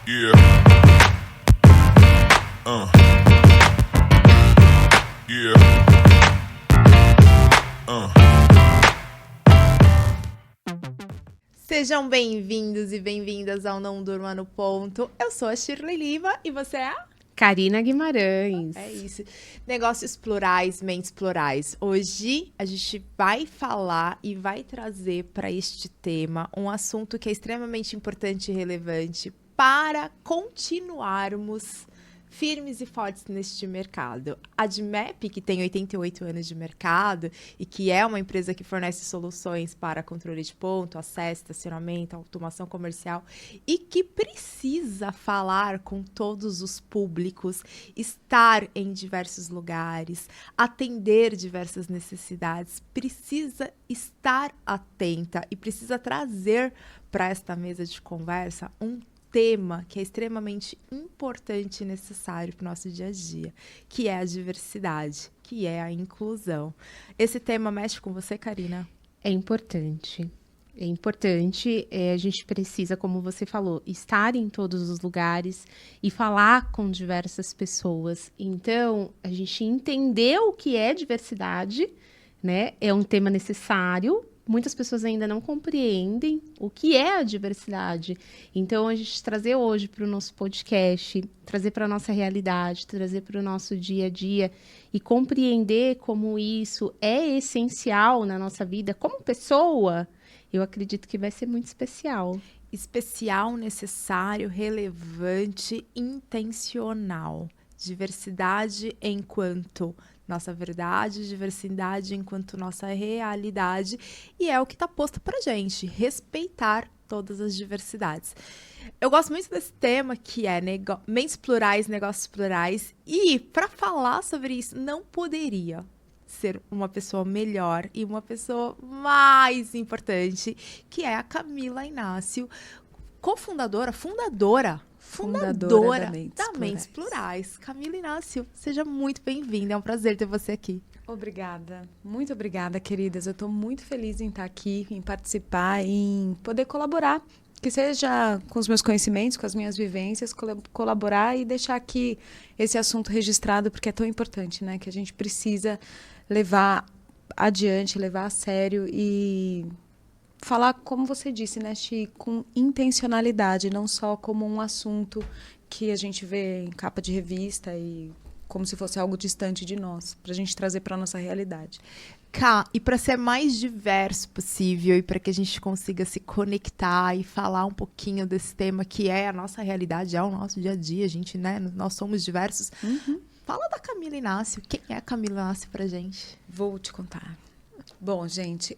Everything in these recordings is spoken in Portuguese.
Yeah. Yeah. Sejam bem-vindos e bem-vindas ao Não Durma no Ponto. Eu sou a Shirley Liva e você é a Karina Guimarães. É isso. Negócios plurais, mentes plurais. Hoje a gente vai falar e vai trazer para este tema um assunto que é extremamente importante e relevante para continuarmos firmes e fortes neste mercado. A Admap, que tem 88 anos de mercado e que é uma empresa que fornece soluções para controle de ponto, acesso, estacionamento, automação comercial e que precisa falar com todos os públicos, estar em diversos lugares, atender diversas necessidades, precisa estar atenta e precisa trazer para esta mesa de conversa um tema que é extremamente importante e necessário para o nosso dia a dia, que é a diversidade, que é a inclusão. Esse tema mexe com você, Karina? É importante. É importante, a gente precisa, como você falou, estar em todos os lugares e falar com diversas pessoas. Então, a gente entender o que é diversidade, né? É um tema necessário. Muitas pessoas ainda não compreendem o que é a diversidade. Então, a gente trazer hoje para o nosso podcast, trazer para a nossa realidade, trazer para o nosso dia a dia e compreender como isso é essencial na nossa vida como pessoa, eu acredito que vai ser muito especial. Especial, necessário, relevante, intencional. Diversidade enquanto nossa verdade, diversidade enquanto nossa realidade, e é o que está posto pra gente, respeitar todas as diversidades. Eu gosto muito desse tema que é mentes plurais, negócios plurais, e para falar sobre isso, não poderia ser uma pessoa melhor e uma pessoa mais importante, que é a Camila Inácio, fundadora da Mentes Plurais. Camila Inácio, seja muito bem-vinda. É um prazer ter você aqui. Obrigada. Muito obrigada, queridas. Eu estou muito feliz em estar aqui, em participar, em poder colaborar. Que seja com os meus conhecimentos, com as minhas vivências, colaborar e deixar aqui esse assunto registrado, porque é tão importante, né? Que a gente precisa levar adiante, levar a sério e falar, como você disse, né, Chi, com intencionalidade, não só como um assunto que a gente vê em capa de revista e como se fosse algo distante de nós, para a gente trazer para a nossa realidade. E para ser mais diverso possível e para que a gente consiga se conectar e falar um pouquinho desse tema que é a nossa realidade, é o nosso dia a dia, a gente, né, nós somos diversos. Fala da Camila Inácio. Quem é a Camila Inácio pra gente? Vou te contar. Bom, gente,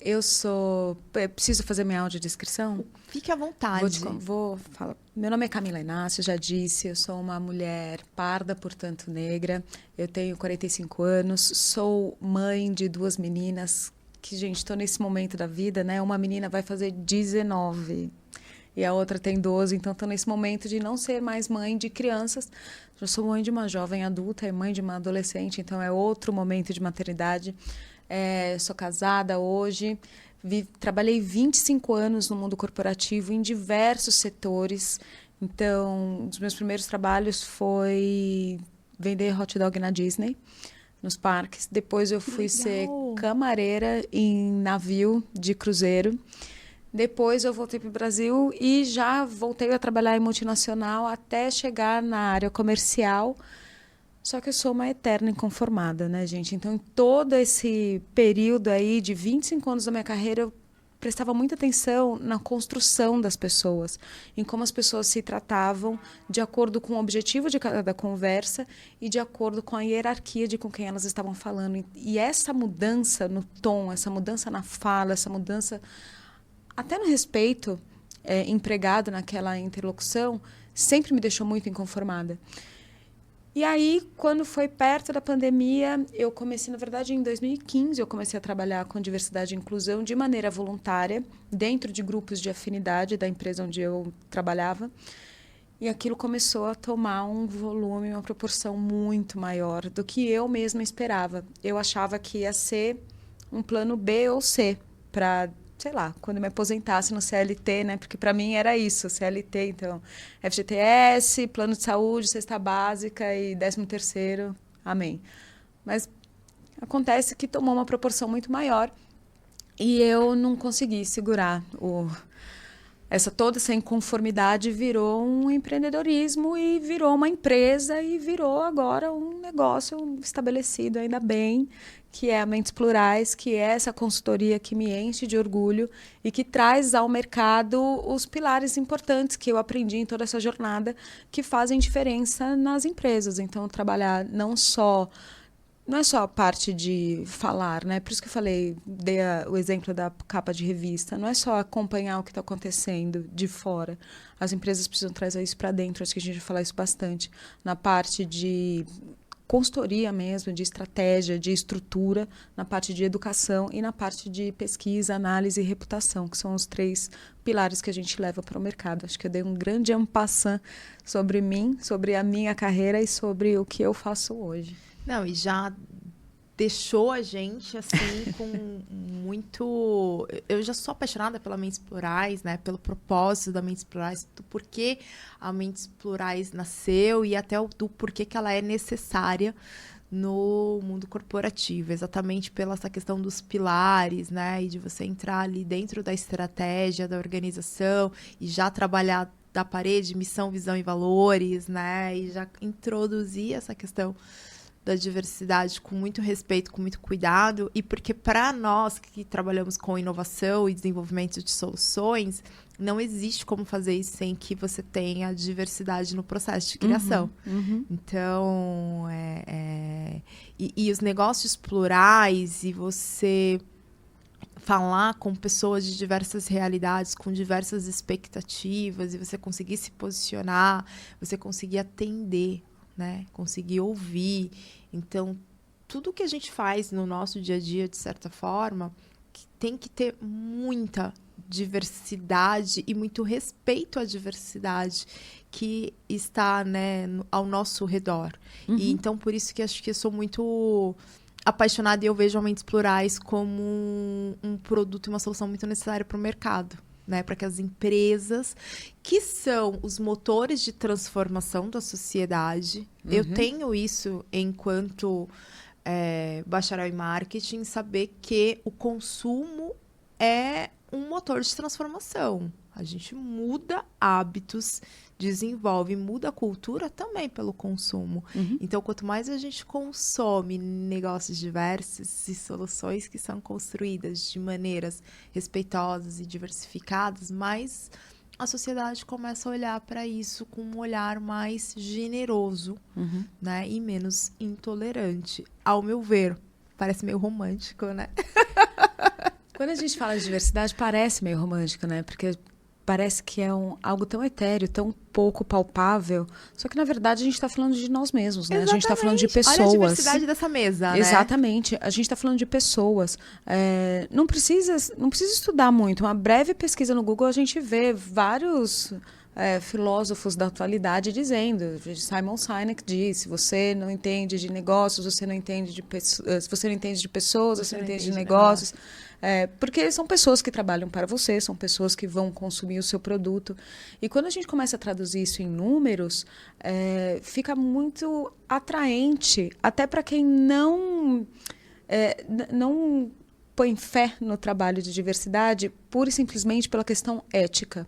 preciso fazer minha audiodescrição? Fique à vontade. Vou falar. Meu nome é Camila Inácio, já disse, eu sou uma mulher parda, portanto negra, eu tenho 45 anos, sou mãe de 2 meninas, que, gente, estou nesse momento da vida, né? Uma menina vai fazer 19 e a outra tem 12, então estou nesse momento de não ser mais mãe de crianças, já sou mãe de uma jovem adulta e mãe de uma adolescente, então é outro momento de maternidade. Sou casada hoje, trabalhei 25 anos no mundo corporativo em diversos setores. Então, um dos meus primeiros trabalhos foi vender hot dog na Disney, nos parques. Depois eu fui ser camareira em navio de cruzeiro. Depois eu voltei para o Brasil e já voltei a trabalhar em multinacional até chegar na área comercial. Só que eu sou uma eterna inconformada, né, gente? Então, em todo esse período aí de 25 anos da minha carreira, eu prestava muita atenção na construção das pessoas, em como as pessoas se tratavam de acordo com o objetivo de cada conversa e de acordo com a hierarquia de com quem elas estavam falando. E essa mudança no tom, essa mudança na fala, essa mudança até no respeito empregado naquela interlocução, sempre me deixou muito inconformada. E aí, quando foi perto da pandemia, eu comecei, na verdade, em 2015, eu comecei a trabalhar com diversidade e inclusão de maneira voluntária, dentro de grupos de afinidade da empresa onde eu trabalhava. E aquilo começou a tomar um volume, uma proporção muito maior do que eu mesma esperava. Eu achava que ia ser um plano B ou C para sei lá, quando eu me aposentasse no CLT, né? Porque para mim era isso, CLT, então, FGTS, plano de saúde, cesta básica e 13º, amém. Mas acontece que tomou uma proporção muito maior e eu não consegui segurar toda essa inconformidade virou um empreendedorismo e virou uma empresa e virou agora um negócio estabelecido, ainda bem, que é a Mentes Plurais, que é essa consultoria que me enche de orgulho e que traz ao mercado os pilares importantes que eu aprendi em toda essa jornada que fazem diferença nas empresas. Então, trabalhar não é só a parte de falar, né? Por isso que eu falei, dei o exemplo da capa de revista. Não é só acompanhar o que está acontecendo de fora. As empresas precisam trazer isso para dentro. Acho que a gente vai falar isso bastante. Na parte de consultoria mesmo, de estratégia, de estrutura, na parte de educação e na parte de pesquisa, análise e reputação, que são os 3 pilares que a gente leva para o mercado. Acho que eu dei um grande en passant sobre mim, sobre a minha carreira e sobre o que eu faço hoje. Não, e já deixou a gente, assim, com muito... Eu já sou apaixonada pela Mentes Plurais, né? Pelo propósito da Mentes Plurais, do porquê a Mentes Plurais nasceu e até do porquê que ela é necessária no mundo corporativo. Exatamente pela essa questão dos pilares, né? E de você entrar ali dentro da estratégia da organização e já trabalhar da parede, missão, visão e valores, né? E já introduzir essa questão da diversidade com muito respeito, com muito cuidado, e porque para nós que trabalhamos com inovação e desenvolvimento de soluções, não existe como fazer isso sem que você tenha diversidade no processo de criação. Então, e os negócios plurais, e você falar com pessoas de diversas realidades, com diversas expectativas, e você conseguir se posicionar, você conseguir atender, né? Conseguir ouvir. Então, tudo que a gente faz no nosso dia a dia, de certa forma, tem que ter muita diversidade e muito respeito à diversidade que está, né, ao nosso redor. E então, por isso que acho que eu sou muito apaixonada e eu vejo a Mentes Plurais como um produto e uma solução muito necessária para o mercado. Né, para que as empresas, que são os motores de transformação da sociedade, eu tenho isso enquanto bacharel em marketing, saber que o consumo é um motor de transformação. A gente muda hábitos, desenvolve, muda a cultura também pelo consumo. Então, quanto mais a gente consome negócios diversos e soluções que são construídas de maneiras respeitosas e diversificadas, mais a sociedade começa a olhar para isso com um olhar mais generoso, né? E menos intolerante, ao meu ver. Parece meio romântico, né? Quando a gente fala de diversidade, parece meio romântico, né? Porque parece que é algo tão etéreo, tão pouco palpável. Só que, na verdade, a gente está falando de nós mesmos, né? Exatamente. A gente está falando de pessoas. Olha a diversidade dessa mesa, né? Exatamente. A gente está falando de pessoas. Não precisa estudar muito. Uma breve pesquisa no Google, a gente vê vários filósofos da atualidade dizendo. Simon Sinek diz, se você não entende de negócios, você não entende de pessoas. Se você não entende de pessoas, você não entende de negócios. Porque são pessoas que trabalham para você, são pessoas que vão consumir o seu produto. E quando a gente começa a traduzir isso em números, fica muito atraente, até para quem não põe fé no trabalho de diversidade, pura e simplesmente pela questão ética.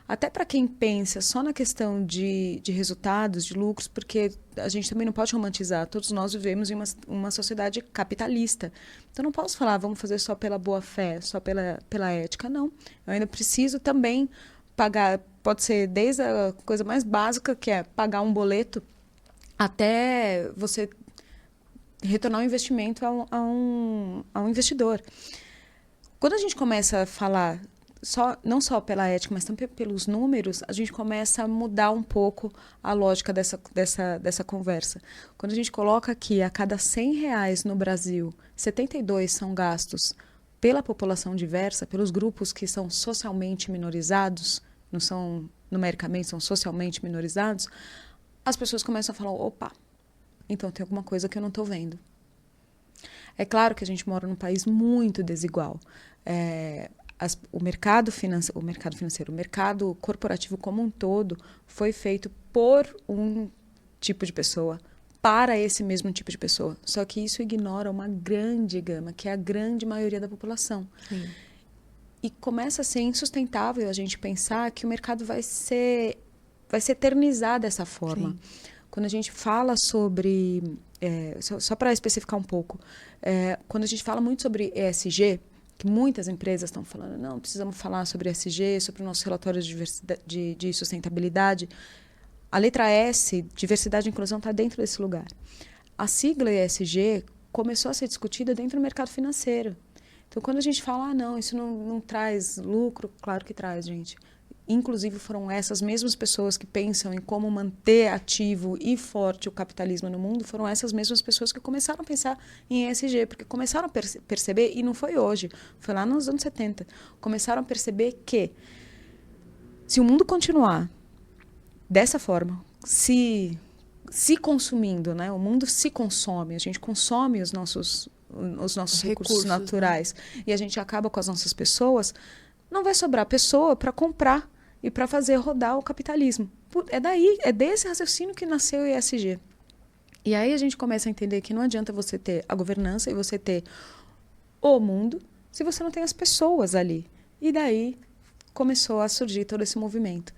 Até para quem pensa só na questão de resultados, de lucros, porque a gente também não pode romantizar. Todos nós vivemos em uma sociedade capitalista. Então, não posso falar, vamos fazer só pela boa-fé, só pela ética. Não. Eu ainda preciso também pagar, pode ser desde a coisa mais básica, que é pagar um boleto, até você retornar um investimento a um investidor. Quando a gente começa a falar não só pela ética, mas também pelos números, a gente começa a mudar um pouco a lógica dessa conversa. Quando a gente coloca que a cada R$100 no Brasil, 72 são gastos pela população diversa, pelos grupos que são socialmente minorizados, não são numericamente, são socialmente minorizados, as pessoas começam a falar, opa, então tem alguma coisa que eu não estou vendo. É claro que a gente mora num país muito desigual. o mercado financeiro, o mercado corporativo como um todo foi feito por um tipo de pessoa, para esse mesmo tipo de pessoa. Só que isso ignora uma grande gama, que é a grande maioria da população. Sim. E começa a ser insustentável a gente pensar que o mercado vai se eternizar dessa forma. Sim. Quando a gente fala sobre... só para especificar um pouco, quando a gente fala muito sobre ESG, que muitas empresas estão falando, não, precisamos falar sobre ESG, sobre o nosso relatório de sustentabilidade. A letra S, diversidade e inclusão, está dentro desse lugar. A sigla ESG começou a ser discutida dentro do mercado financeiro. Então, quando a gente fala, não, isso não traz lucro, claro que traz, gente. Inclusive, foram essas mesmas pessoas que pensam em como manter ativo e forte o capitalismo no mundo, foram essas mesmas pessoas que começaram a pensar em ESG, porque começaram a perceber, e não foi hoje, foi lá nos anos 70, começaram a perceber que se o mundo continuar dessa forma, se consumindo, né? O mundo se consome, a gente consome os nossos recursos naturais, né? E a gente acaba com as nossas pessoas, não vai sobrar pessoa para comprar e para fazer rodar o capitalismo. É desse raciocínio que nasceu o ESG. E aí a gente começa a entender que não adianta você ter a governança e você ter o mundo se você não tem as pessoas ali. E daí começou a surgir todo esse movimento.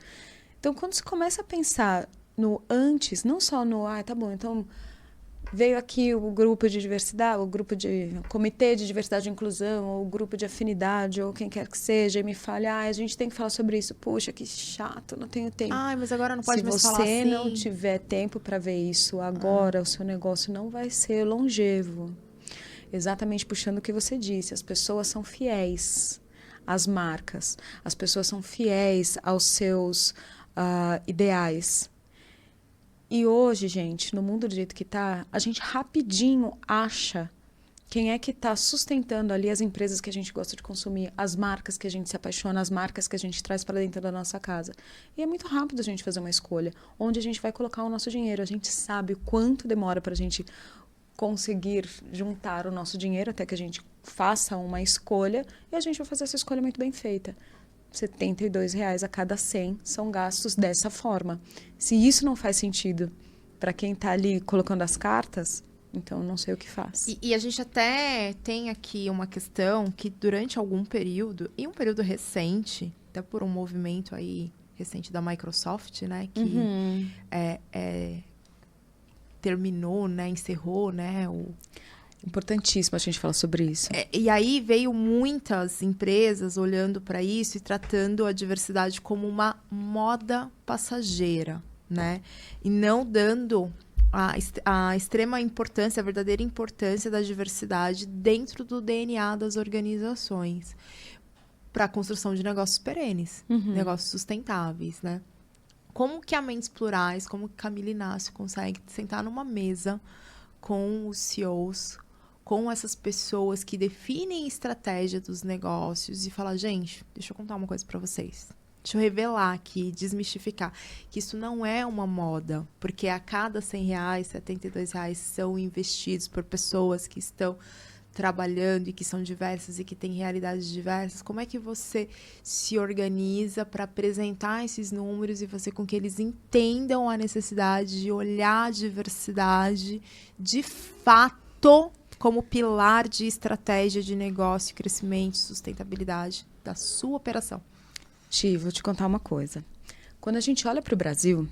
Então, quando você começa a pensar no antes, não só no, tá bom, então veio aqui o grupo de diversidade, o comitê de diversidade e inclusão, ou o grupo de afinidade, ou quem quer que seja, e me fala, a gente tem que falar sobre isso. Puxa, que chato, não tenho tempo. Mas agora não pode mais falar assim. Se você não tiver tempo para ver isso agora, o seu negócio não vai ser longevo. Exatamente puxando o que você disse, as pessoas são fiéis às marcas, as pessoas são fiéis aos seus ideais. E hoje, gente, no mundo do jeito que está, a gente rapidinho acha quem é que está sustentando ali as empresas que a gente gosta de consumir, as marcas que a gente se apaixona, as marcas que a gente traz para dentro da nossa casa. E é muito rápido a gente fazer uma escolha. Onde a gente vai colocar o nosso dinheiro. A gente sabe o quanto demora para a gente conseguir juntar o nosso dinheiro até que a gente faça uma escolha. E a gente vai fazer essa escolha muito bem feita. R$ 72 a cada 100 são gastos dessa forma. Se isso não faz sentido para quem está ali colocando as cartas, então não sei o que faz. E a gente até tem aqui uma questão que durante algum período, e um período recente, até por um movimento aí recente da Microsoft, né, que terminou, né, encerrou, né, Importantíssimo a gente falar sobre isso. E aí veio muitas empresas olhando para isso e tratando a diversidade como uma moda passageira, né? E não dando a extrema importância, a verdadeira importância da diversidade dentro do DNA das organizações para a construção de negócios perenes, negócios sustentáveis, né? Como que a Mentes Plurais, como que Camila Inácio consegue sentar numa mesa com os CEOs, com essas pessoas que definem a estratégia dos negócios e falar, gente, deixa eu contar uma coisa para vocês. Deixa eu revelar aqui, desmistificar, que isso não é uma moda, porque a cada R$100, R$72 são investidos por pessoas que estão trabalhando e que são diversas e que têm realidades diversas. Como é que você se organiza para apresentar esses números e fazer com que eles entendam a necessidade de olhar a diversidade de fato como pilar de estratégia de negócio, crescimento e sustentabilidade da sua operação? Ti, vou te contar uma coisa. Quando a gente olha para o Brasil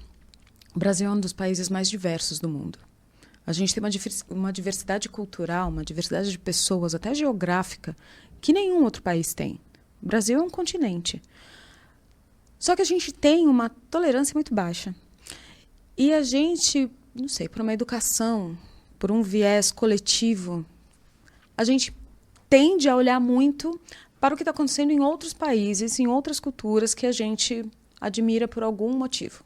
é um dos países mais diversos do mundo. A gente tem uma diversidade cultural, uma diversidade de pessoas, até geográfica, que nenhum outro país tem. O Brasil é um continente. Só que a gente tem uma tolerância muito baixa. E a gente, não sei, por uma educação, por um viés coletivo, a gente tende a olhar muito para o que está acontecendo em outros países, em outras culturas que a gente admira por algum motivo.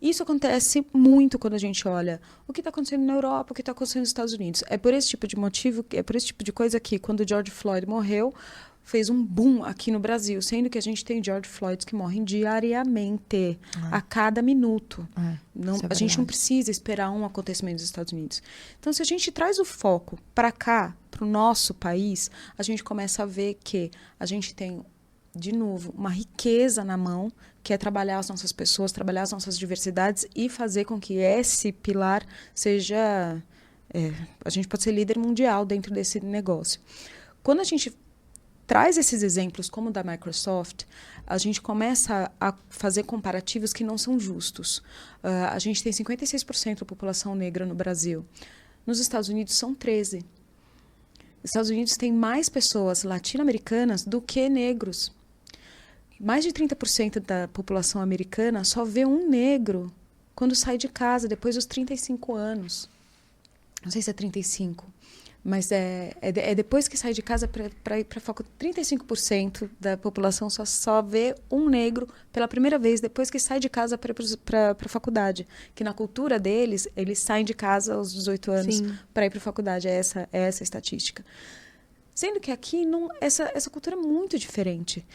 Isso acontece muito quando a gente olha o que está acontecendo na Europa, o que está acontecendo nos Estados Unidos. É por esse tipo de motivo, é por esse tipo de coisa que, quando o George Floyd morreu, fez um boom aqui no Brasil, sendo que a gente tem George Floyds que morrem diariamente, a cada minuto. A gente não precisa esperar um acontecimento nos Estados Unidos. Então, se a gente traz o foco para cá, para o nosso país, a gente começa a ver que a gente tem de novo, uma riqueza na mão, que é trabalhar as nossas pessoas, trabalhar as nossas diversidades e fazer com que esse pilar seja... a gente pode ser líder mundial dentro desse negócio. Quando a gente traz esses exemplos, como o da Microsoft, a gente começa a fazer comparativos que não são justos. A gente tem 56% da população negra no Brasil. Nos Estados Unidos são 13%. Os Estados Unidos tem mais pessoas latino-americanas do que negros. Mais de 30% da população americana só vê um negro quando sai de casa, depois dos 35 anos. Não sei se é 35, mas é depois que sai de casa para ir para a faculdade. 35% da população só vê um negro pela primeira vez depois que sai de casa para a faculdade. Que na cultura deles, eles saem de casa aos 18 anos para ir para a faculdade. É essa a estatística. Sendo que aqui essa cultura é muito diferente.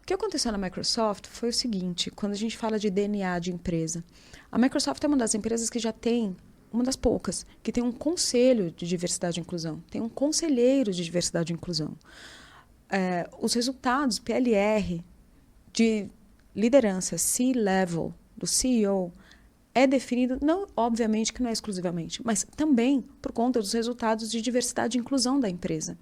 O que aconteceu na Microsoft foi o seguinte, quando a gente fala de DNA de empresa, a Microsoft é uma das empresas que já tem, uma das poucas, que tem um conselho de diversidade e inclusão, tem um conselheiro de diversidade e inclusão. Os resultados PLR de liderança, C-level, do CEO, é definido, não, obviamente que não é exclusivamente, mas também por conta dos resultados de diversidade e inclusão da empresa.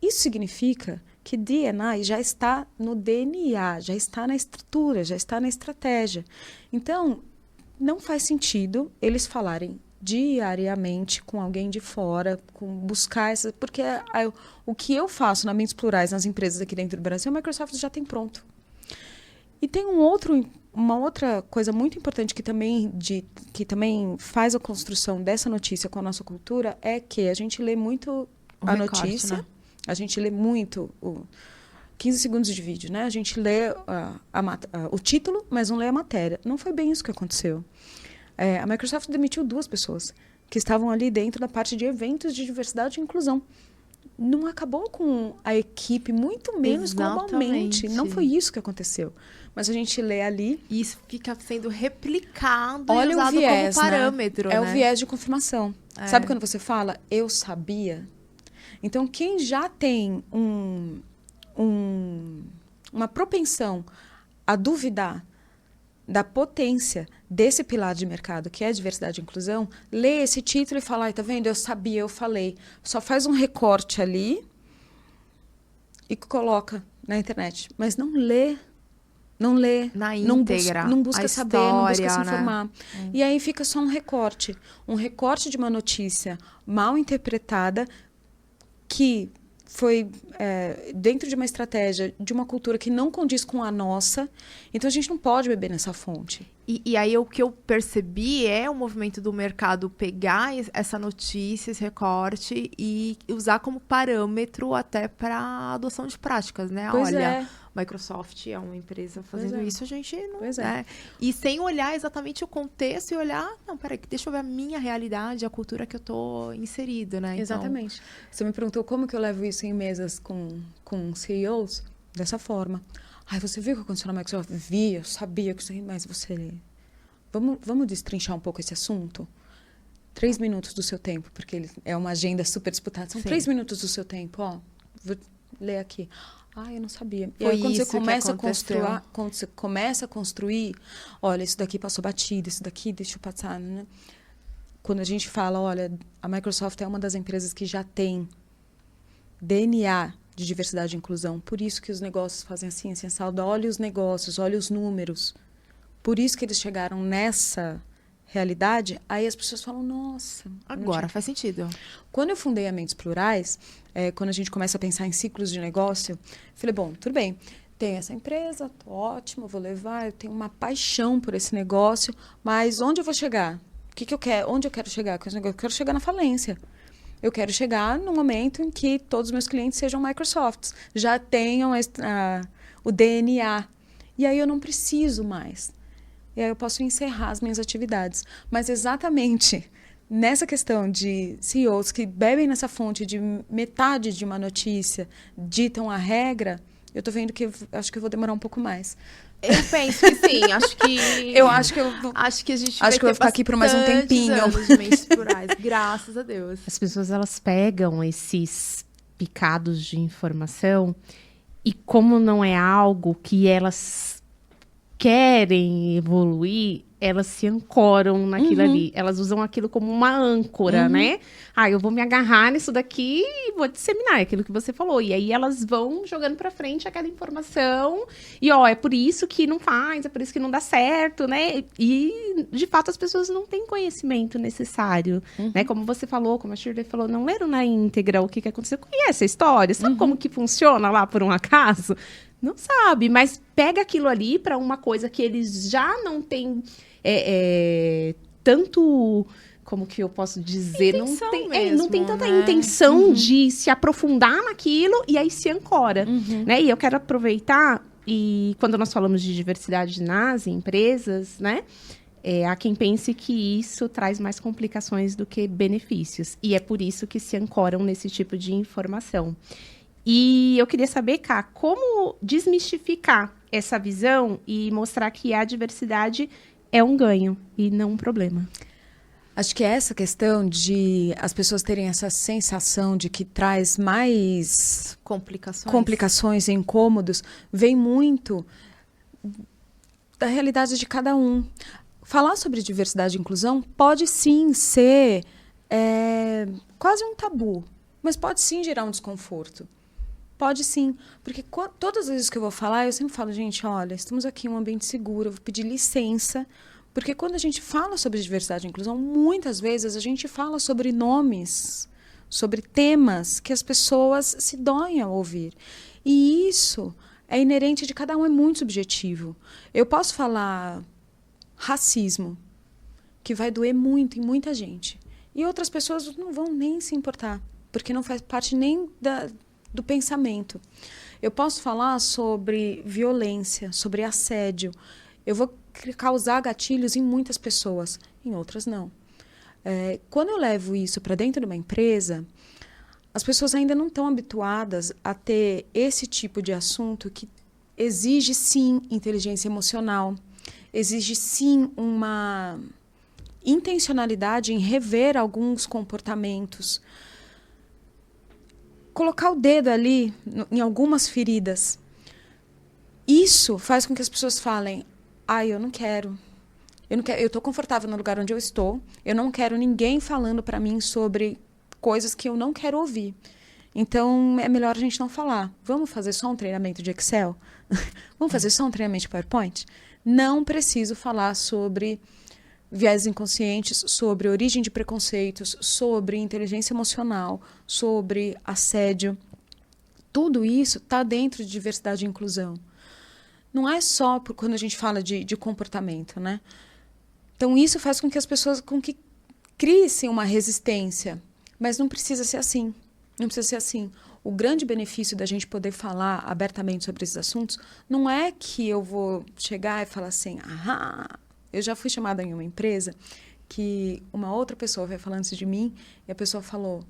Isso significa que D&I já está no DNA, já está na estrutura, já está na estratégia. Então, não faz sentido eles falarem diariamente com alguém de fora, buscar essa... Porque o que eu faço na Mentes Plurais, nas empresas aqui dentro do Brasil, a Microsoft já tem pronto. E tem uma outra coisa muito importante que também faz a construção dessa notícia com a nossa cultura, é que a gente lê muito a notícia... Né? A gente lê muito 15 segundos de vídeo, né? A gente lê o título, mas não lê a matéria. Não foi bem isso que aconteceu. A Microsoft demitiu 2 pessoas que estavam ali dentro da parte de eventos de diversidade e inclusão. Não acabou com a equipe, muito menos globalmente. Não foi isso que aconteceu. Mas a gente lê ali... E isso fica sendo replicado e usado o viés, como parâmetro, né? O viés de confirmação. Sabe quando você fala, eu sabia... Então, quem já tem uma propensão a duvidar da potência desse pilar de mercado, que é a diversidade e inclusão, lê esse título e fala, ai, tá vendo? Eu sabia, eu falei. Só faz um recorte ali e coloca na internet. Mas não lê. Na íntegra, não busca saber, não busca se informar. Né? E aí fica só um recorte de uma notícia mal interpretada, que foi dentro de uma estratégia, de uma cultura que não condiz com a nossa. Então, a gente não pode beber nessa fonte. E aí, o que eu percebi é o movimento do mercado pegar essa notícia, esse recorte, e usar como parâmetro até para adoção de práticas, né? Pois Olha, Microsoft é uma empresa fazendo isso, a gente não... Pois né? E sem olhar exatamente o contexto e olhar, não, peraí, deixa eu ver a minha realidade, a cultura que eu tô inserido, né? Então... Exatamente. Você me perguntou como que eu levo isso em mesas com CEOs? Dessa forma. Ai, você viu o que aconteceu na Microsoft? Vi, eu sabia que isso... Mas você... Vamos destrinchar um pouco esse assunto? 3 minutos do seu tempo, porque é uma agenda super disputada. São 3 minutos do seu tempo, ó. Vou ler aqui. Ah, eu não sabia. E aí, quando você começa a construir, olha, isso daqui passou batido, isso daqui deixa eu passar. Né? Quando a gente fala, olha, a Microsoft é uma das empresas que já tem DNA de diversidade e inclusão. Por isso que os negócios fazem assim, salda. Olha os negócios, olha os números. Por isso que eles chegaram nessa realidade. Aí as pessoas falam, nossa... Agora faz sentido. Quando eu fundei a Mentes Plurais, quando a gente começa a pensar em ciclos de negócio, eu falei, bom, tudo bem, tem essa empresa, tô ótimo, vou levar, eu tenho uma paixão por esse negócio, mas onde eu vou chegar? O que eu quero? Onde eu quero chegar com esse negócio? Eu quero chegar na falência. Eu quero chegar no momento em que todos os meus clientes sejam Microsofts, já tenham o DNA. E aí eu não preciso mais. E aí eu posso encerrar as minhas atividades. Mas exatamente nessa questão de CEOs que bebem nessa fonte de metade de uma notícia, ditam a regra, eu estou vendo que acho que eu vou demorar um pouco mais. Eu penso que sim, acho que... Acho que a gente vai que eu vou ficar aqui por mais um tempinho. Anos de Mentes Plurais, graças a Deus. As pessoas, elas pegam esses picados de informação E como não é algo que elas querem evoluir, elas se ancoram naquilo ali. Elas usam aquilo como uma âncora, né? Eu vou me agarrar nisso daqui e vou disseminar aquilo que você falou. E aí elas vão jogando pra frente aquela informação. E, é por isso que não faz, é por isso que não dá certo, né? E, de fato, as pessoas não têm conhecimento necessário, né? Como você falou, como a Shirley falou, não leram na íntegra o que aconteceu. Conhece a história? Sabe como que funciona lá por um acaso? Não sabe, mas pega aquilo ali para uma coisa que eles já não têm tanto, como que eu posso dizer? Intenção não mesmo, tem tanta né? intenção de se aprofundar naquilo e aí se ancora, né? E eu quero aproveitar, e quando nós falamos de diversidade nas empresas, né? Há quem pense que isso traz mais complicações do que benefícios. E é por isso que se ancoram nesse tipo de informação. E eu queria saber, Ká, como desmistificar essa visão e mostrar que a diversidade é um ganho e não um problema. Acho que essa questão de as pessoas terem essa sensação de que traz mais complicações e incômodos vem muito da realidade de cada um. Falar sobre diversidade e inclusão pode sim ser quase um tabu, mas pode sim gerar um desconforto. Pode sim, porque todas as vezes que eu vou falar, eu sempre falo, gente, olha, estamos aqui em um ambiente seguro, eu vou pedir licença, porque quando a gente fala sobre diversidade e inclusão, muitas vezes a gente fala sobre nomes, sobre temas que as pessoas se doem a ouvir. E isso é inerente de cada um, é muito subjetivo. Eu posso falar racismo, que vai doer muito em muita gente, e outras pessoas não vão nem se importar, porque não faz parte nem do pensamento. Eu posso falar sobre violência, sobre assédio. Eu vou causar gatilhos em muitas pessoas, em outras não. Quando eu levo isso para dentro de uma empresa, as pessoas ainda não estão habituadas a ter esse tipo de assunto que exige, sim, inteligência emocional, exige, sim, uma intencionalidade em rever alguns comportamentos, colocar o dedo ali em algumas feridas. Isso faz com que as pessoas falem, eu não quero. Eu estou confortável no lugar onde eu estou. Eu não quero ninguém falando para mim sobre coisas que eu não quero ouvir. Então, é melhor a gente não falar. Vamos fazer só um treinamento de Excel? Vamos fazer só um treinamento de PowerPoint? Não preciso falar sobre viés inconscientes, sobre origem de preconceitos, sobre inteligência emocional, sobre assédio. Tudo isso está dentro de diversidade e inclusão. Não é só quando a gente fala de comportamento, né? Então, isso faz com que as pessoas criem uma resistência. Mas não precisa ser assim. Não precisa ser assim. O grande benefício da gente poder falar abertamente sobre esses assuntos não é que eu vou chegar e falar assim, eu já fui chamada em uma empresa que uma outra pessoa vai falar antes de mim e a pessoa falou,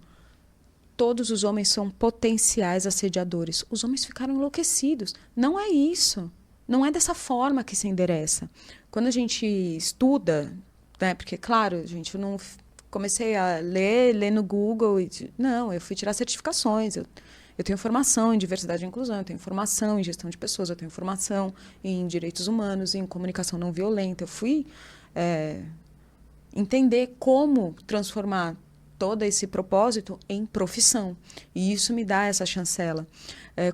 todos os homens são potenciais assediadores. Os homens ficaram enlouquecidos. Não é isso. Não é dessa forma que se endereça. Quando a gente estuda, né, porque, claro, gente, eu não comecei a ler no Google. Não, eu fui tirar certificações. Eu tenho formação em diversidade e inclusão, eu tenho formação em gestão de pessoas, eu tenho formação em direitos humanos, em comunicação não violenta. Eu fui entender como transformar todo esse propósito em profissão. E isso me dá essa chancela.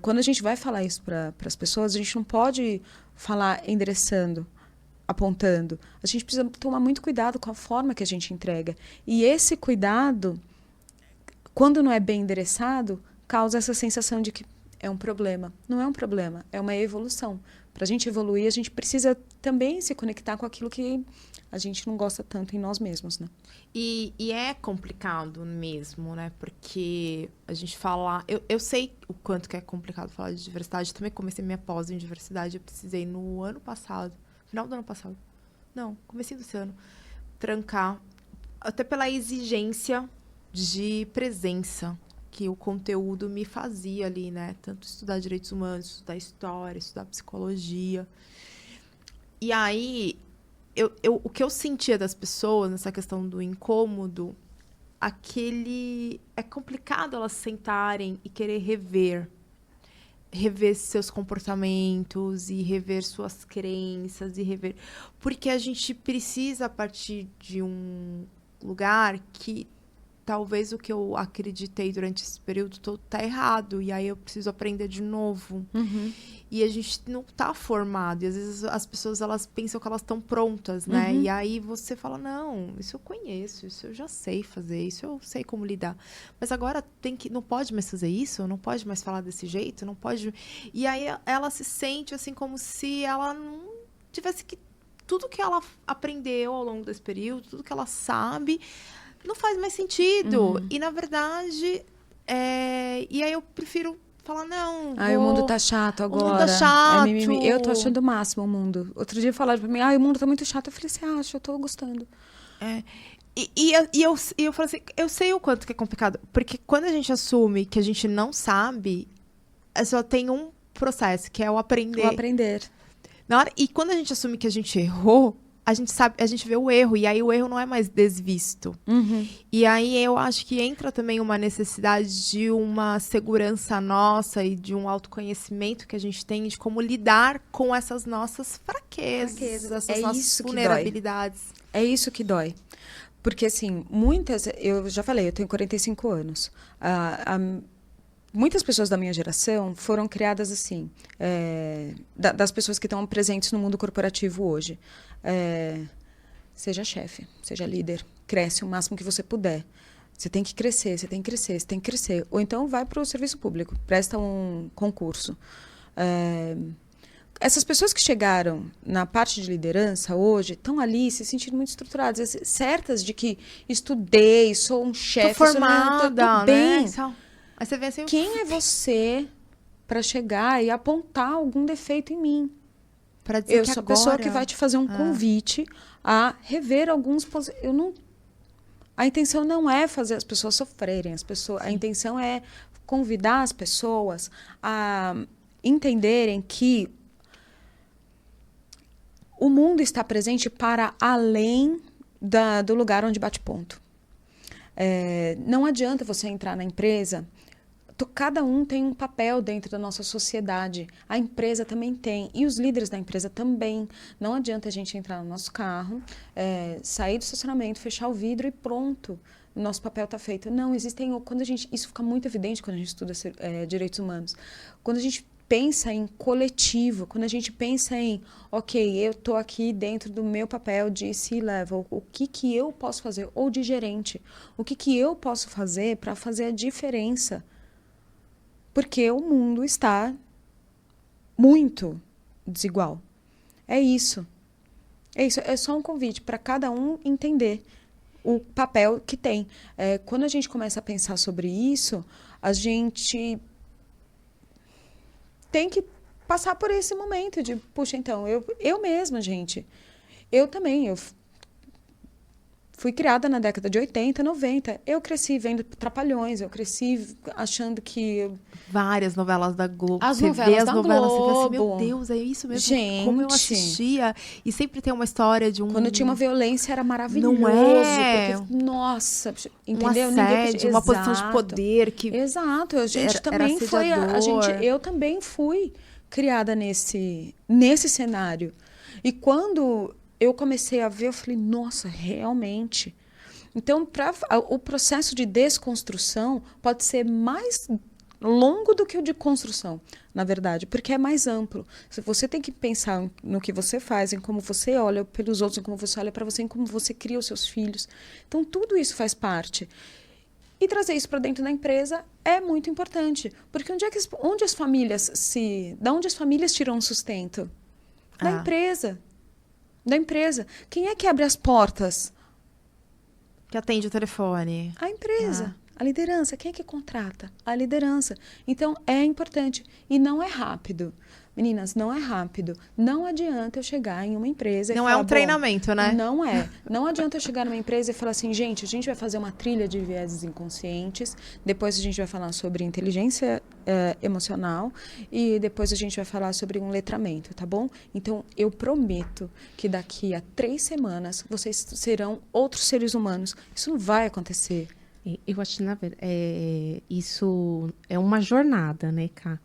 Quando a gente vai falar isso para as pessoas, a gente não pode falar endereçando, apontando. A gente precisa tomar muito cuidado com a forma que a gente entrega. E esse cuidado, quando não é bem endereçado, causa essa sensação de que é um problema. Não é um problema, é uma evolução. Para a gente evoluir, a gente precisa também se conectar com aquilo que a gente não gosta tanto em nós mesmos, né? E é complicado mesmo, né? Porque a gente fala... Eu sei o quanto que é complicado falar de diversidade. Eu também comecei minha pós em diversidade. Eu precisei no ano passado. Final do ano passado. Não, comecei desse ano. Trancar. Até pela exigência de presença que o conteúdo me fazia ali, né? Tanto estudar direitos humanos, estudar história, estudar psicologia. E aí... o que eu sentia das pessoas nessa questão do incômodo, é complicado elas sentarem e querer rever. rever seus comportamentos e rever suas crenças e rever... Porque a gente precisa partir de um lugar que talvez o que eu acreditei durante esse período todo tá errado. E aí eu preciso aprender de novo. E a gente não tá formado. E às vezes as pessoas, elas pensam que elas estão prontas, né? E aí você fala, não, isso eu conheço, isso eu já sei fazer, isso eu sei como lidar. Mas agora não pode mais fazer isso, não pode mais falar desse jeito, não pode... E aí ela se sente assim como se ela não tivesse que... Tudo que ela aprendeu ao longo desse período, tudo que ela sabe... não faz mais sentido. E, na verdade, e aí eu prefiro falar, não, o mundo tá chato agora. O mundo tá chato. Eu tô achando o máximo o mundo. Outro dia falaram pra mim, o mundo tá muito chato. Eu falei, você acha? Eu tô gostando. E eu falei assim, eu sei o quanto que é complicado. Porque quando a gente assume que a gente não sabe, só tem um processo, que é o aprender. O aprender. E quando a gente assume que a gente errou, a gente vê o erro, e aí o erro não é mais desvisto. E aí eu acho que entra também uma necessidade de uma segurança nossa e de um autoconhecimento que a gente tem de como lidar com essas nossas fraquezas, essas nossas vulnerabilidades. É isso que dói. Porque, assim, eu já falei, eu tenho 45 anos. Muitas pessoas da minha geração foram criadas assim, das pessoas que estão presentes no mundo corporativo hoje. Seja chefe, seja líder, cresce o máximo que você puder. Você tem que crescer, você tem que crescer, você tem que crescer. Ou então vai para o serviço público, presta um concurso. Essas pessoas que chegaram na parte de liderança hoje estão ali se sentindo muito estruturadas, certas de que estudei, sou um chefe, tô formada, tô bem. Né? Aí você vê assim, quem é você para chegar e apontar algum defeito em mim? Pra dizer eu sou a pessoa que vai te fazer um convite a rever alguns... A intenção não é fazer as pessoas sofrerem. A intenção é convidar as pessoas a entenderem que o mundo está presente para além do lugar onde bate ponto. Não adianta você entrar na empresa... Cada um tem um papel dentro da nossa sociedade. A empresa também tem. E os líderes da empresa também. Não adianta a gente entrar no nosso carro, sair do estacionamento, fechar o vidro e pronto. O nosso papel está feito. Não, existem... Isso fica muito evidente quando a gente estuda direitos humanos. Quando a gente pensa em coletivo, quando a gente pensa em, eu estou aqui dentro do meu papel de C-level, o que eu posso fazer? Ou de gerente. O que eu posso fazer para fazer a diferença? Porque o mundo está muito desigual. É isso. É só um convite para cada um entender o papel que tem. Quando a gente começa a pensar sobre isso, a gente tem que passar por esse momento de, puxa, então, eu mesma, gente, eu também, fui criada na década de 80, 90. Eu cresci vendo Trapalhões, eu cresci achando que... Várias novelas da Globo. As novelas da Globo. Você fala assim, meu Deus, é isso mesmo? Gente. Como eu assistia. E sempre tem uma história de um... Quando tinha uma violência, era maravilhoso. Não é? Porque, nossa, entendeu? Um assédio, uma posição de poder que... Exato. A gente era também foi... Eu também fui criada nesse cenário. E quando... eu comecei a ver, eu falei, nossa, realmente. Então, o processo de desconstrução pode ser mais longo do que o de construção, na verdade, porque é mais amplo. Você tem que pensar no que você faz, em como você olha pelos outros, em como você olha para você, em como você cria os seus filhos. Então, tudo isso faz parte. E trazer isso para dentro da empresa é muito importante, porque onde as famílias tiram um sustento? Da empresa. Da empresa. Quem é que abre as portas? Que atende o telefone. A empresa. A liderança. Quem é que contrata? A liderança. Então, é importante. E não é rápido. Meninas, não é rápido. Não adianta eu chegar em uma empresa e não falar... Não é um treinamento, né? Não é. Não adianta eu chegar numa empresa e falar assim, gente, a gente vai fazer uma trilha de vieses inconscientes, depois a gente vai falar sobre inteligência emocional e depois a gente vai falar sobre um letramento, tá bom? Então, eu prometo que daqui a 3 semanas vocês serão outros seres humanos. Isso não vai acontecer. Eu acho que, na verdade, isso é uma jornada, né, Ká?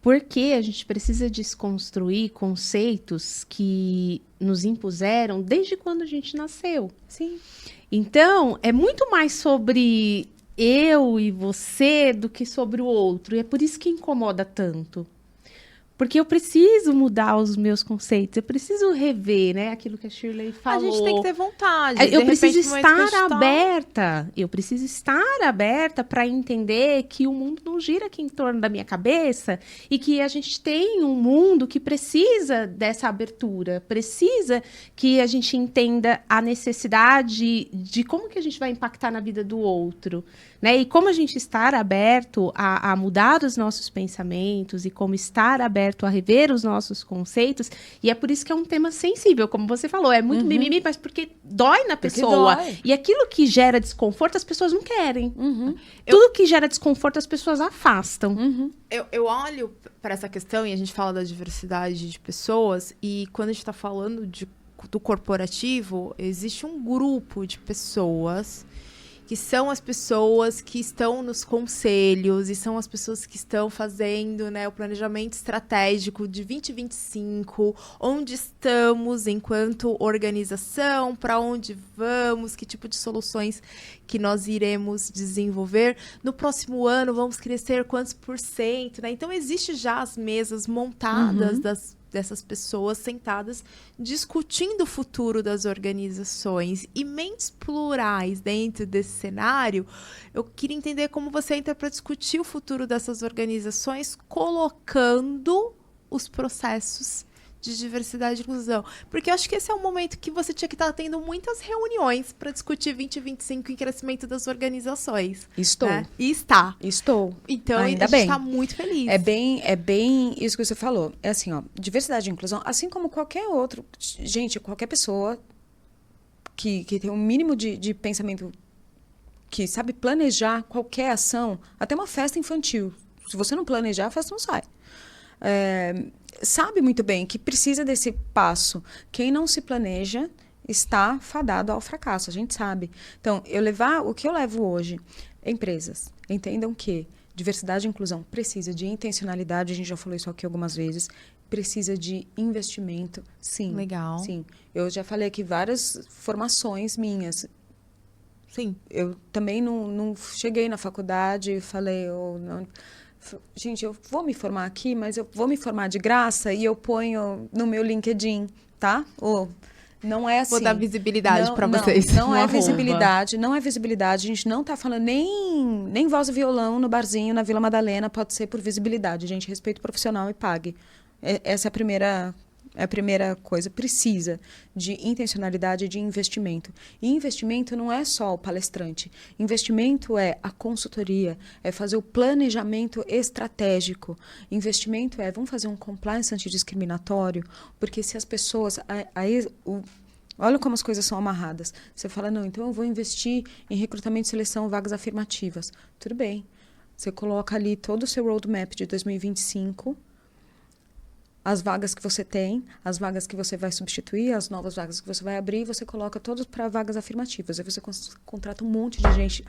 Porque a gente precisa desconstruir conceitos que nos impuseram desde quando a gente nasceu. Sim. Então, é muito mais sobre eu e você do que sobre o outro. E é por isso que incomoda tanto. Porque eu preciso mudar os meus conceitos, eu preciso rever, né, aquilo que a Shirley falou. A gente tem que ter vontade. Eu preciso estar aberta. Eu preciso estar aberta para entender que o mundo não gira aqui em torno da minha cabeça e que a gente tem um mundo que precisa dessa abertura, precisa que a gente entenda a necessidade de como que a gente vai impactar na vida do outro, né? E como a gente estar aberto a mudar os nossos pensamentos e como estar aberto a rever os nossos conceitos, e é por isso que é um tema sensível, como você falou, é muito mimimi, mas porque dói na pessoa, dói. E aquilo que gera desconforto, as pessoas não querem. Tudo que gera desconforto, as pessoas afastam. Eu olho para essa questão, e a gente fala da diversidade de pessoas, e quando a gente está falando do corporativo, existe um grupo de pessoas que são as pessoas que estão nos conselhos e são as pessoas que estão fazendo, né, o planejamento estratégico de 2025, onde estamos enquanto organização, para onde vamos, que tipo de soluções que nós iremos desenvolver. No próximo ano, vamos crescer quantos %, né? Então, existe já as mesas montadas dessas pessoas sentadas discutindo o futuro das organizações e mentes plurais dentro desse cenário. Eu queria entender como você entra para discutir o futuro dessas organizações colocando os processos de diversidade e inclusão. Porque eu acho que esse é um momento que você tinha que estar tendo muitas reuniões para discutir 2025 e crescimento das organizações. Estou. Né? E está. Estou. Então, Ainda a gente bem. está muito feliz. É bem isso que você falou. É assim, ó, diversidade e inclusão, assim como qualquer outro, gente, qualquer pessoa que tem um mínimo de pensamento, que sabe planejar qualquer ação, até uma festa infantil. Se você não planejar, a festa não sai. Sabe muito bem que precisa desse passo. Quem não se planeja está fadado ao fracasso, a gente sabe. Então, o que eu levo hoje, empresas, entendam que diversidade e inclusão precisa de intencionalidade, a gente já falou isso aqui algumas vezes, precisa de investimento, sim. Legal. Sim. Eu já falei aqui várias formações minhas. Sim. Eu também não cheguei na faculdade e falei, gente, eu vou me formar aqui, mas eu vou me formar de graça e eu ponho no meu LinkedIn, tá? Não é assim. Vou dar visibilidade para vocês. Não é visibilidade, não é visibilidade. A gente não tá falando nem voz e violão no barzinho na Vila Madalena pode ser por visibilidade. Gente, respeito profissional e pague. Essa é a primeira coisa. Precisa de intencionalidade e de investimento. E investimento não é só o palestrante. Investimento é a consultoria, é fazer o planejamento estratégico. Investimento vamos fazer um compliance antidiscriminatório, porque se as pessoas... olha como as coisas são amarradas. Você fala, não, então eu vou investir em recrutamento e seleção, vagas afirmativas. Tudo bem. Você coloca ali todo o seu roadmap de 2025... as vagas que você tem, as vagas que você vai substituir, as novas vagas que você vai abrir, você coloca todas para vagas afirmativas. Aí você contrata um monte de gente.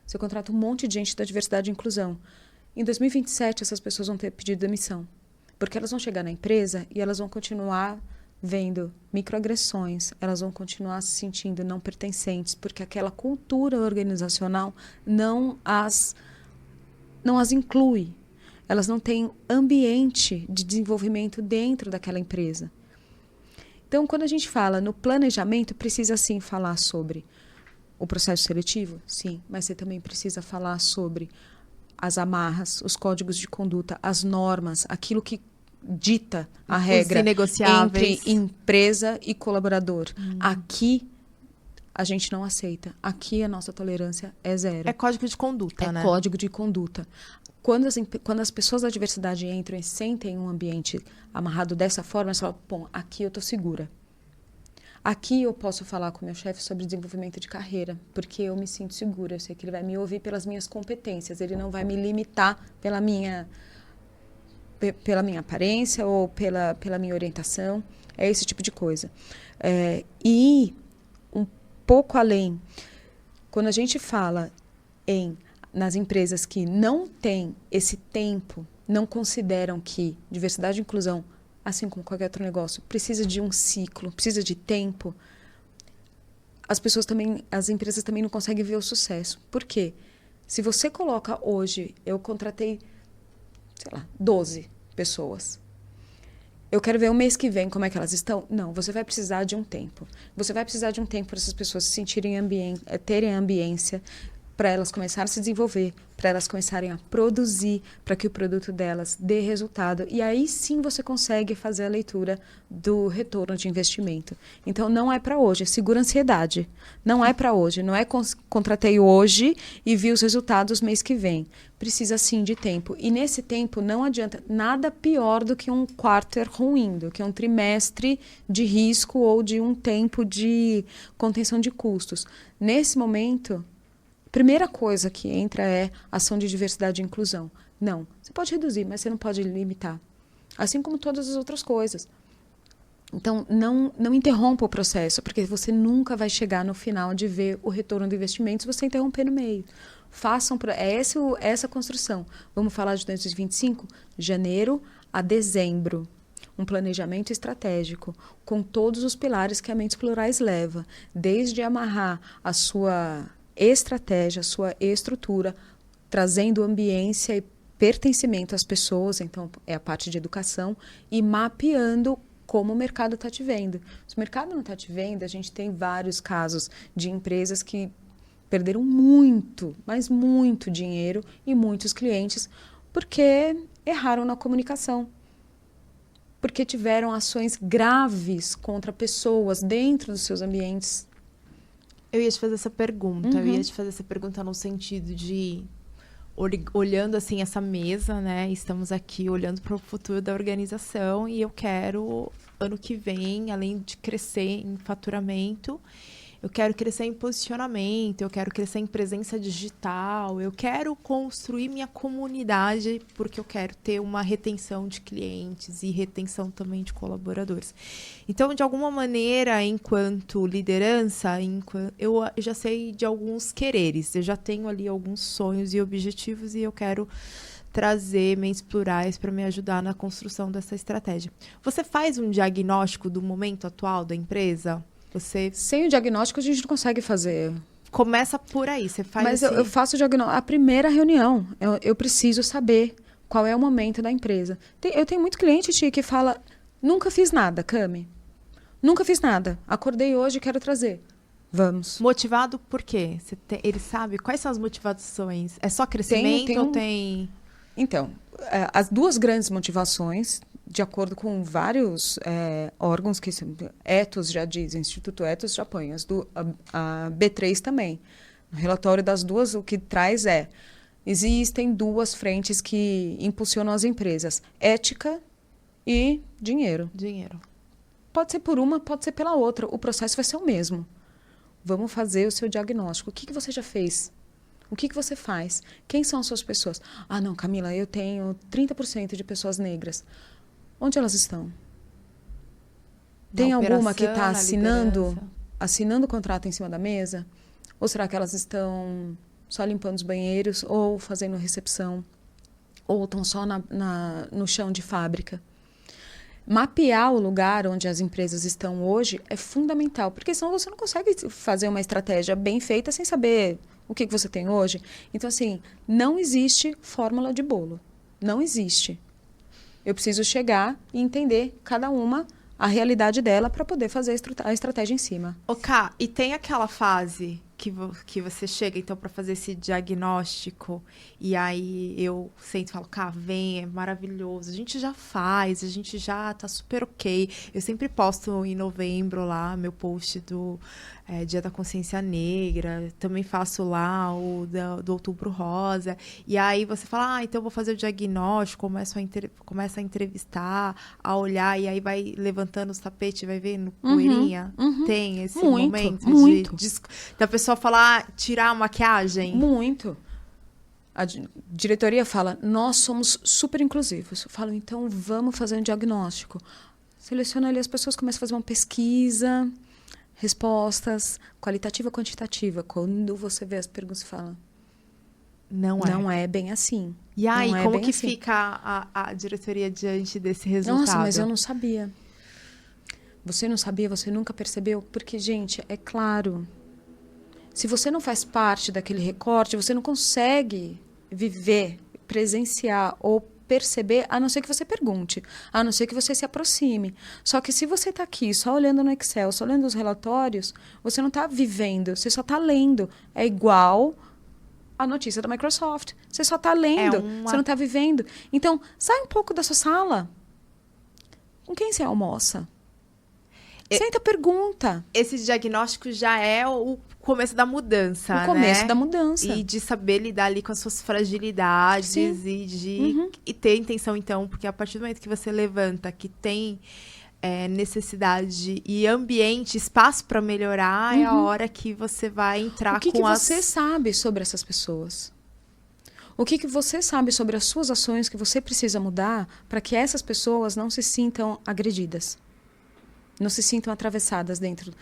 Você contrata um monte de gente da diversidade e inclusão. Em 2027, essas pessoas vão ter pedido demissão. Porque elas vão chegar na empresa e elas vão continuar vendo microagressões, elas vão continuar se sentindo não pertencentes, porque aquela cultura organizacional não as inclui. Elas não têm ambiente de desenvolvimento dentro daquela empresa. Então, quando a gente fala no planejamento, precisa sim falar sobre o processo seletivo, sim, mas você também precisa falar sobre as amarras, os códigos de conduta, as normas, aquilo que dita a regra entre empresa e colaborador. Aqui a gente não aceita. Aqui a nossa tolerância é zero. É código de conduta, né? É código de conduta. Quando as pessoas da diversidade entram e sentem um ambiente amarrado dessa forma, elas falam, bom, aqui eu estou segura. Aqui eu posso falar com o meu chefe sobre desenvolvimento de carreira, porque eu me sinto segura. Eu sei que ele vai me ouvir pelas minhas competências, ele não vai me limitar pela minha aparência ou pela minha orientação. É esse tipo de coisa. E um pouco além, quando a gente fala nas empresas que não têm esse tempo não consideram que diversidade e inclusão, assim como qualquer outro negócio, precisa de um ciclo, precisa de tempo, as empresas também não conseguem ver o sucesso. Por quê? Se você coloca hoje, eu contratei, sei lá, 12 pessoas. Eu quero ver o mês que vem como é que elas estão. Não, você vai precisar de um tempo. Você vai precisar de um tempo para essas pessoas se sentirem terem ambiência, para elas começarem a se desenvolver, para elas começarem a produzir, para que o produto delas dê resultado. E aí sim você consegue fazer a leitura do retorno de investimento. Então, não é para hoje, é segura ansiedade. Não é para hoje, não é contratei hoje e vi os resultados mês que vem. Precisa sim de tempo. E nesse tempo não adianta nada pior do que um quarter ruim, do que um trimestre de risco ou de um tempo de contenção de custos. Nesse momento, primeira coisa que entra é ação de diversidade e inclusão. Não, você pode reduzir, mas você não pode limitar. Assim como todas as outras coisas. Então, não interrompa o processo, porque você nunca vai chegar no final de ver o retorno do investimento se você interromper no meio. Essa construção. Vamos falar de 2025? Janeiro a dezembro. Um planejamento estratégico, com todos os pilares que a Mentes Plurais leva. Desde amarrar a sua estratégia, a sua estrutura, trazendo ambiência e pertencimento às pessoas, então é a parte de educação, e mapeando como o mercado está te vendo. Se o mercado não está te vendo, a gente tem vários casos de empresas que perderam muito, mas muito dinheiro e muitos clientes porque erraram na comunicação. Porque tiveram ações graves contra pessoas dentro dos seus ambientes. Eu ia te fazer essa pergunta. Eu ia te fazer essa pergunta no sentido de olhando assim essa mesa, né? Estamos aqui olhando para o futuro da organização e eu quero ano que vem, além de crescer em faturamento, eu quero crescer em posicionamento, eu quero crescer em presença digital, eu quero construir minha comunidade porque eu quero ter uma retenção de clientes e retenção também de colaboradores. Então, de alguma maneira, enquanto liderança, eu já sei de alguns quereres, eu já tenho ali alguns sonhos e objetivos e eu quero trazer Mentes Plurais para me ajudar na construção dessa estratégia. Você faz um diagnóstico do momento atual da empresa? Sem o diagnóstico, a gente não consegue fazer. Começa por aí, você faz Mas assim... eu faço o diagnóstico. A primeira reunião, eu preciso saber qual é o momento da empresa. Eu tenho muito cliente, Tia, que fala, nunca fiz nada, Cami. Nunca fiz nada. Acordei hoje e quero trazer. Vamos. Motivado por quê? Ele sabe quais são as motivações? É só crescimento ou tem... Então, as duas grandes motivações, de acordo com vários órgãos, que Ethos já diz, Instituto Ethos já põe, a B3 também. No relatório das duas, o que traz existem duas frentes que impulsionam as empresas, ética e dinheiro. Dinheiro. Pode ser por uma, pode ser pela outra, o processo vai ser o mesmo. Vamos fazer o seu diagnóstico. O que você já fez? O que você faz? Quem são as suas pessoas? Ah, não, Camila, eu tenho 30% de pessoas negras. Onde elas estão? Tem alguma que está assinando o contrato em cima da mesa? Ou será que elas estão só limpando os banheiros ou fazendo recepção? Ou estão só no chão de fábrica? Mapear o lugar onde as empresas estão hoje é fundamental, porque senão você não consegue fazer uma estratégia bem feita sem saber o que você tem hoje. Então, assim, não existe fórmula de bolo. Não existe. Eu preciso chegar e entender cada uma a realidade dela para poder fazer a estratégia em cima. Ká, e tem aquela fase que você chega, então, para fazer esse diagnóstico, e aí eu sento e falo, Ká, vem, é maravilhoso, a gente já faz, a gente já tá super ok. Eu sempre posto em novembro lá meu post do Dia da Consciência Negra, também faço lá o do Outubro Rosa, e aí você fala, então eu vou fazer o diagnóstico, começa a entrevistar, a olhar, e aí vai levantando os tapetes, vai vendo poeirinha. Tem esse momento da pessoa falar, tirar a maquiagem? Muito. A diretoria fala, nós somos super inclusivos. Eu falo, então vamos fazer um diagnóstico. Seleciona ali as pessoas, começa a fazer uma pesquisa, respostas, qualitativa, quantitativa. Quando você vê as perguntas, você fala, não é bem assim. E aí, Não é como bem que assim. fica a diretoria diante desse resultado? Nossa, mas eu não sabia. Você não sabia, você nunca percebeu? Porque, gente, é claro, se você não faz parte daquele recorte, você não consegue viver, presenciar ou perceber, a não ser que você pergunte, a não ser que você se aproxime. Só que se você está aqui só olhando no Excel, só olhando os relatórios, você não está vivendo, você só está lendo. É igual a notícia da Microsoft. Você só está lendo, você não está vivendo. Então, sai um pouco da sua sala. Com quem você almoça? Senta, pergunta. Esse diagnóstico já é o começo da mudança, né? O começo da mudança. E de saber lidar ali com as suas fragilidades. Sim. E ter intenção, então, porque a partir do momento que você levanta, que tem necessidade e ambiente, espaço para melhorar, é a hora que você vai entrar O que com você sabe sobre essas pessoas? O que você sabe sobre as suas ações que você precisa mudar para que essas pessoas não se sintam agredidas? Não se sintam atravessadas dentro.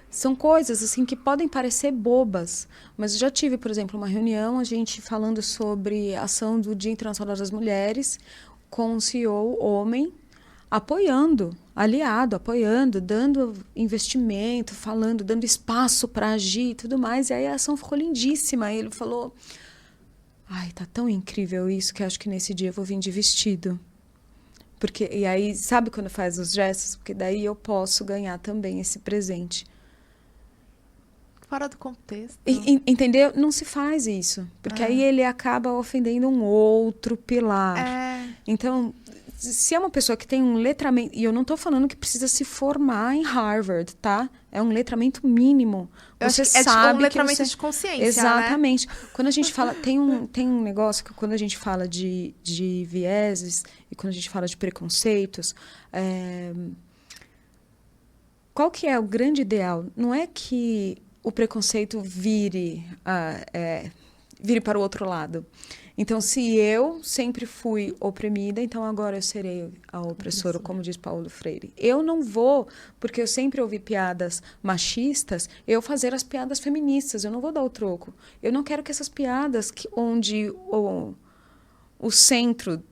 São coisas assim que podem parecer bobas, mas eu já tive, por exemplo, uma reunião, a gente falando sobre a ação do Dia Internacional das Mulheres, com um CEO homem, apoiando, aliado, apoiando, dando investimento, falando, dando espaço para agir e tudo mais. E aí a ação ficou lindíssima. E ele falou, ai, tá tão incrível isso que acho que nesse dia eu vou vir de vestido. Porque, e aí, sabe quando faz os gestos? Porque daí eu posso ganhar também esse presente. fora do contexto. Entendeu? Não se faz isso. Porque aí ele acaba ofendendo um outro pilar. Então, se é uma pessoa que tem um letramento... E eu não estou falando que precisa se formar em Harvard, tá? É um letramento mínimo. Você sabe um letramento que de consciência, exatamente. Né? Quando a gente fala... Tem um negócio que quando a gente fala de vieses e quando a gente fala de preconceitos... Qual que é o grande ideal? Não é que o preconceito vire para o outro lado. Então, se eu sempre fui oprimida, então agora eu serei a opressora, como diz Paulo Freire. Eu não vou, porque eu sempre ouvi piadas machistas, eu fazer as piadas feministas, eu não vou dar o troco. Eu não quero que essas piadas, onde o centro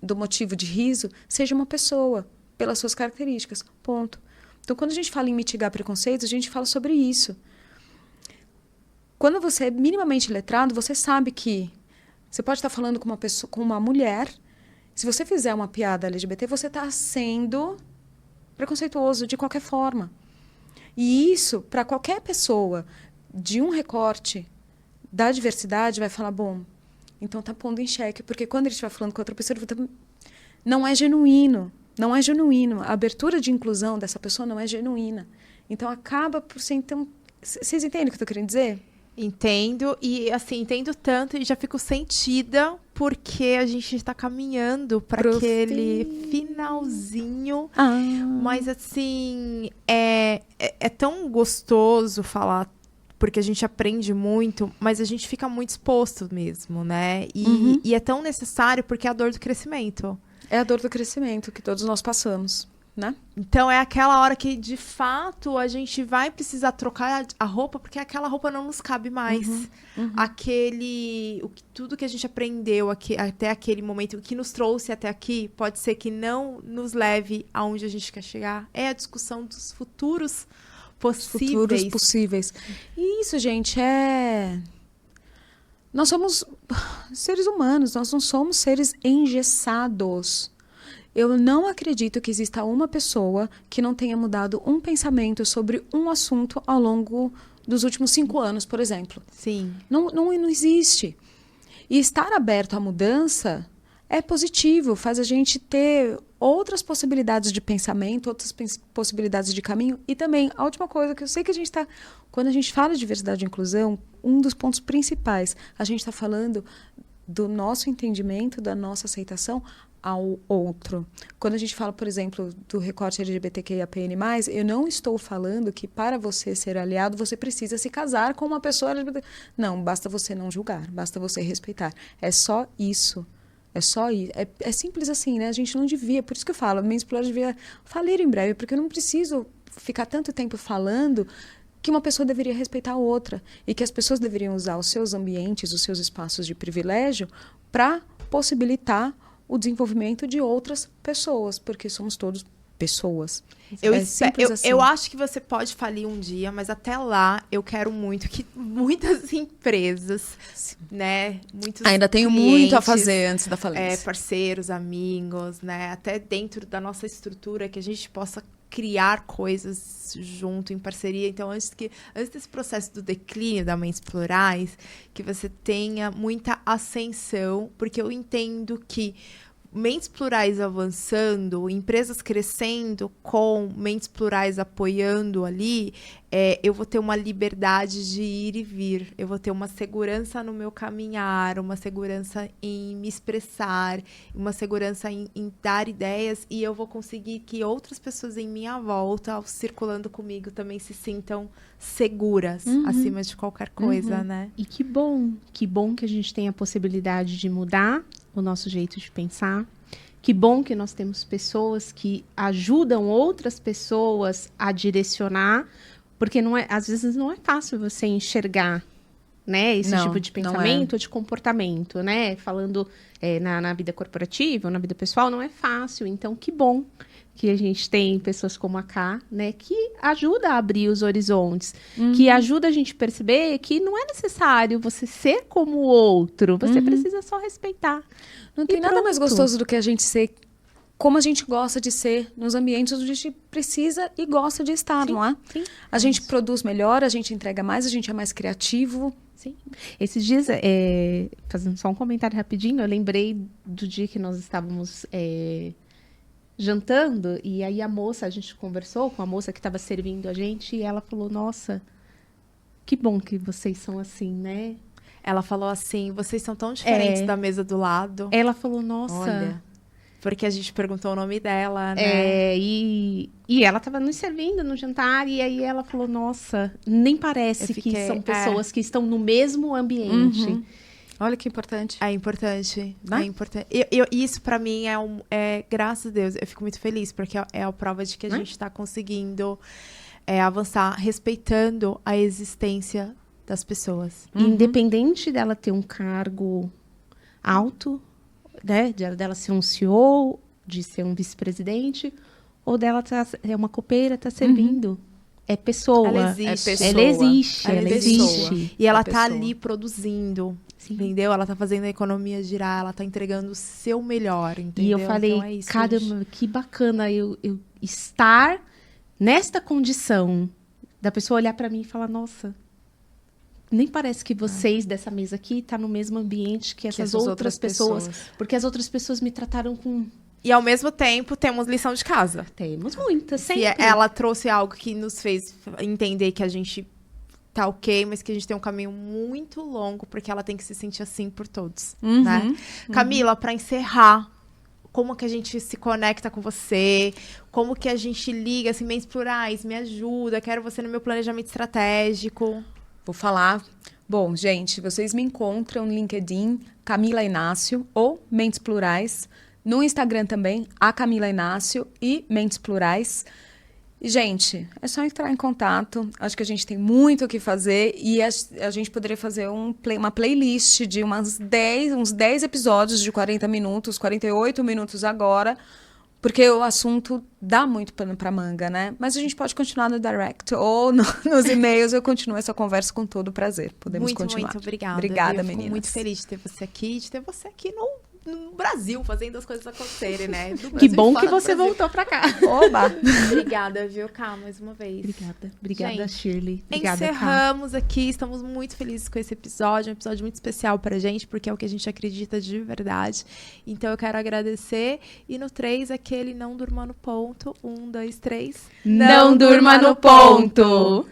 do motivo de riso seja uma pessoa, pelas suas características, ponto. Então, quando a gente fala em mitigar preconceitos, a gente fala sobre isso. Quando você é minimamente letrado, você sabe que você pode estar falando com uma pessoa, com uma mulher. Se você fizer uma piada LGBT, você está sendo preconceituoso de qualquer forma. E isso, para qualquer pessoa de um recorte da diversidade, vai falar, bom, então está pondo em xeque. Porque quando ele estiver falando com outra pessoa, não é genuíno. Não é genuíno. A abertura de inclusão dessa pessoa não é genuína. Então, acaba por ser... Então, vocês entendem o que eu estou querendo dizer? Entendo. E, assim, entendo tanto e já fico sentida porque a gente está caminhando para aquele finalzinho. Mas, assim, é tão gostoso falar porque a gente aprende muito, mas a gente fica muito exposto mesmo, né? E é tão necessário porque é a dor do crescimento. É a dor do crescimento que todos nós passamos, né? Então, é aquela hora que, de fato, a gente vai precisar trocar a roupa, porque aquela roupa não nos cabe mais. Tudo que a gente aprendeu até aquele momento, o que nos trouxe até aqui, pode ser que não nos leve aonde a gente quer chegar. É a discussão dos futuros possíveis. E isso, gente, Nós somos seres humanos, nós não somos seres engessados. Eu não acredito que exista uma pessoa que não tenha mudado um pensamento sobre um assunto ao longo dos últimos 5 anos, por exemplo. Sim. Não existe. E estar aberto à mudança é positivo, faz a gente ter outras possibilidades de pensamento, outras possibilidades de caminho. E também, a última coisa que eu sei que a gente está... Quando a gente fala de diversidade e inclusão, um dos pontos principais, a gente está falando do nosso entendimento, da nossa aceitação ao outro. Quando a gente fala, por exemplo, do recorte LGBTQIAPN+, eu não estou falando que para você ser aliado, você precisa se casar com uma pessoa LGBT. Não, basta você não julgar, basta você respeitar. É só isso. É só isso. É simples assim, né? A gente não devia, por isso que eu falo, minha explorar devia falir em breve, porque eu não preciso ficar tanto tempo falando que uma pessoa deveria respeitar a outra e que as pessoas deveriam usar os seus ambientes, os seus espaços de privilégio para possibilitar o desenvolvimento de outras pessoas, porque somos todos pessoas. Eu acho que você pode falir um dia, mas até lá eu quero muito que muitas empresas, né, muitos ainda tenho clientes, muito a fazer antes da falência. Parceiros, amigos, né, até dentro da nossa estrutura, que a gente possa criar coisas junto, em parceria. Então, antes desse processo do declínio da Mentes Plurais, que você tenha muita ascensão, porque eu entendo que mentes plurais avançando, empresas crescendo com mentes plurais apoiando ali, eu vou ter uma liberdade de ir e vir. Eu vou ter uma segurança no meu caminhar, uma segurança em me expressar, uma segurança em dar ideias, e eu vou conseguir que outras pessoas em minha volta, circulando comigo, também se sintam seguras acima de qualquer coisa, né? E que bom que a gente tem a possibilidade de mudar o nosso jeito de pensar. Que bom que nós temos pessoas que ajudam outras pessoas a direcionar, porque às vezes não é fácil você enxergar, né, esse tipo de pensamento ou de comportamento, né? Falando na vida corporativa ou na vida pessoal, não é fácil. Então, que bom que a gente tem pessoas como a Ká, né, que ajuda a abrir os horizontes, que ajuda a gente a perceber que não é necessário você ser como o outro, você precisa só respeitar. Não tem nada mais gostoso do que a gente ser como a gente gosta de ser nos ambientes onde a gente precisa e gosta de estar, não é? Sim. A gente produz melhor, a gente entrega mais, a gente é mais criativo. Sim. Esses dias, fazendo só um comentário rapidinho, eu lembrei do dia que nós estávamos jantando, e aí a gente conversou com a moça que estava servindo a gente, e ela falou, nossa, que bom que vocês são assim, né? Ela falou assim, vocês são tão diferentes da mesa do lado. Ela falou, nossa... Olha, porque a gente perguntou o nome dela, né? E ela estava nos servindo no jantar, e aí ela falou, nossa, nem parece que são pessoas que estão no mesmo ambiente. Olha que importante. É importante. Né? É importante. Isso, pra mim, graças a Deus, eu fico muito feliz, porque é a prova de que a gente está conseguindo avançar, respeitando a existência das pessoas. Independente dela ter um cargo alto, né, dela ser um CEO, de ser um vice-presidente, ou dela é uma copeira, tá servindo. É pessoa. Ela existe. Ela existe. E ela tá ali produzindo. Sim. Entendeu? Ela tá fazendo a economia girar, ela tá entregando o seu melhor, entendeu? E eu falei, então isso, caramba, que bacana eu estar nesta condição da pessoa olhar para mim e falar, nossa, nem parece que vocês dessa mesa aqui tá no mesmo ambiente que essas outras pessoas, porque as outras pessoas me trataram com... E ao mesmo tempo temos lição de casa. Temos muitas, sempre. Que ela trouxe algo que nos fez entender que a gente tá ok, mas que a gente tem um caminho muito longo, porque ela tem que se sentir assim por todos, né? Camila, para encerrar, como que a gente se conecta com você? Como que a gente liga, assim, mentes plurais, me ajuda, quero você no meu planejamento estratégico. Vou falar. Bom, gente, vocês me encontram no LinkedIn, Camila Inácio, ou Mentes Plurais. No Instagram também, a Camila Inácio e Mentes Plurais. E, gente, é só entrar em contato. Acho que a gente tem muito o que fazer e a gente poderia fazer uma playlist de uns 10 episódios de 40 minutos, 48 minutos agora, porque o assunto dá muito pano pra manga, né? Mas a gente pode continuar no direct ou nos e-mails. Eu continuo essa conversa com todo prazer. Podemos continuar. Muito obrigada. Obrigada, meninas. Fico muito feliz de ter você aqui, no Brasil, fazendo as coisas acontecerem, né? Que bom que você voltou pra cá. Oba! Obrigada, viu, Ká, mais uma vez. Obrigada, gente, Shirley. Obrigada, encerramos aqui, estamos muito felizes com esse episódio, um episódio muito especial pra gente, porque é o que a gente acredita de verdade. Então eu quero agradecer. E no 3, aquele não durma no ponto. 1, 2, 3. Não durma no ponto!